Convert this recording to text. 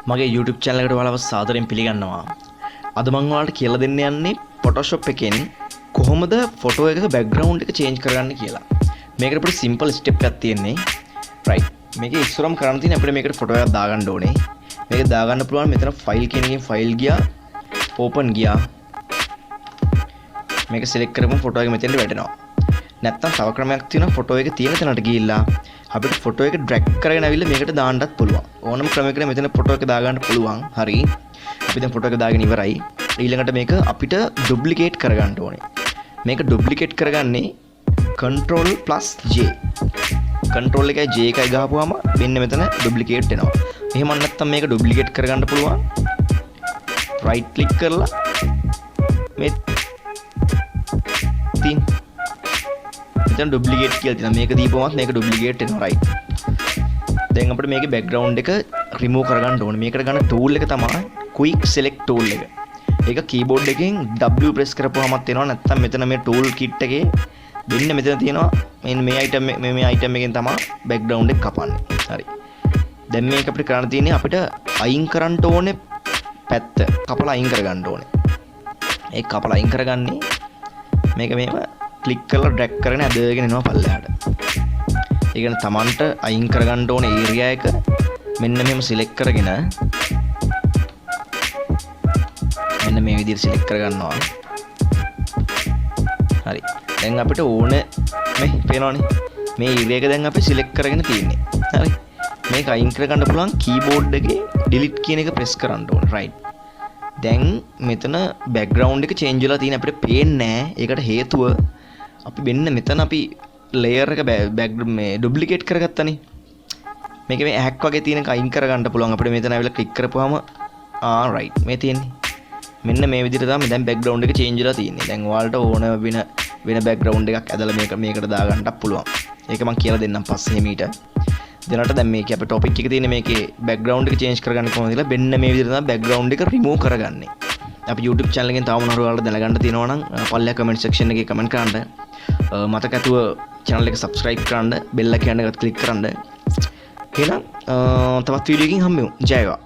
මගේ YouTube channel එකට ඔයාලව සාදරයෙන් පිළිගන්නවා. අද මම ඔයාලට කියලා දෙන්න යන්නේ Photoshop එකෙන් කොහොමද ෆොටෝ එකක background එක change කරගන්නේ කියලා. මේකට අපිට simple step එකක් තියෙන්නේ. right. මේකේ ඉස්සරම කරන්න තියෙන්නේ අපිට මේකට ෆොටෝ එකක් දාගන්න ඕනේ. මේක දාගන්න පුළුවන් මෙතන file කියන එකෙන් file ගියා open ගියා. මේක select කරපුවම ෆොටෝ එක මෙතෙන්ට වැටෙනවා. නැත්තම් තව ක්‍රමයක් තියෙනවා ෆොටෝ එක තියෙන තැනට ගිහිල්ලා අපිට ෆොටෝ එක ඩ්‍රැග් කරගෙන ඇවිල්ලා මේකට දාන්නත් පුළුවන්. ඕනම ක්‍රමයකට මෙතන ෆොටෝ එක දාගන්න පුළුවන්. හරි. අපි දැන් ෆොටෝ එක දාගෙන ඉවරයි. ඊළඟට මේක අපිට ඩුප්ලිකේට් කරගන්න ඕනේ. මේක ඩුප්ලිකේට් කරගන්නේ Ctrl+J. Ctrl එකයි J එකයි ගහපුවාම මෙන්න මෙතන ඩුප්ලිකේට් වෙනවා. එහෙම නැත්නම් මේක ඩුප්ලිකේට් කරගන්න පුළුවන්. right click කරලා මේ තින් මෙතන ඩුප්ලිකේට් කියලා තියෙනවා. මේක දීපුවමත් මේක ඩුප්ලිකේට් වෙනවා. right. දැන් අපිට මේකේ background එක remove කරගන්න ඕනේ. මේකට ගන්න tool එක තමයි quick select tool එක. ඒක keyboard එකෙන් W press කරපුවාමත් එනවා. නැත්නම් මෙතන මේ tool kit එකේ දෙන්න මෙතන තියෙනවා මේ item එකෙන් තමයි background එක කපන්නේ. හරි. දැන් මේක අපිට කරන්න තියෙන්නේ අපිට අයින් කරන්න ඕනේ පැත්ත. කපලා අයින් කරගන්න ඕනේ. ඒක කපලා අයින් කරගන්නේ මේක මේව ක්ලික් කරලා ඩ්‍රැග් කරගෙන ඇදගෙන එනවා පල්ලෙහාට. ඒ කියන්නේ Tamanට අයින් කරගන්න ඕන ඒරියා එක මෙන්න මෙහෙම සිලෙක්ට් කරගෙන මෙන්න මේ විදිහට සිලෙක්ට් කරගන්නවා. හරි. දැන් අපිට ඕන මේ පේනවනේ. මේ ඒරියා එක දැන් අපි සිලෙක්ට් කරගෙන තියෙන්නේ. හරි. මේක අයින් කරගන්න පුළුවන් කීබෝඩ් එකේ delete කියන එක press කරන්න ඕන. right. දැන් මෙතන background එක change වෙලා තියෙන අපිට පේන්නේ නැහැ. ඒකට හේතුව අපි මෙන්න මෙතන අපි layer එක මේ duplicate කරගත්තනේ. මේක මේ ඇහැක් වගේ තියෙන එක අයින් කරගන්න පුළුවන්. අපිට මෙතන ඇවිල්ලා click කරපුවාම right මේ තියෙන්නේ. මෙන්න මේ විදිහට තමයි දැන් background එක change වෙලා තියෙන්නේ. දැන් ඔයාලට ඕන වෙන background එකක් ඇදලා මේකට දාගන්නත් පුළුවන්. ඒක මම කියලා දෙන්නම් පස්සේ හිමීට. දැනට දැන් මේකේ අපේ topic එක තියෙන්නේ මේකේ background එක change කරගන්න කොහොමද කියලා. මෙන්න මේ විදිහට තමයි background එක remove කරගන්නේ. අපි YouTube channel එකෙන් තව මොනවා හරි ඔයාලට දැනගන්න තියෙනවා නම් පල්ලෙහා comment section එකේ comment කරන්න. මතක ඇතුව channel එක subscribe කරන්න, bell එක යන එකත් click කරන්න. එහෙනම් තවත් වීඩියෝ එකකින් හම්බෙමු. ජය වේවා.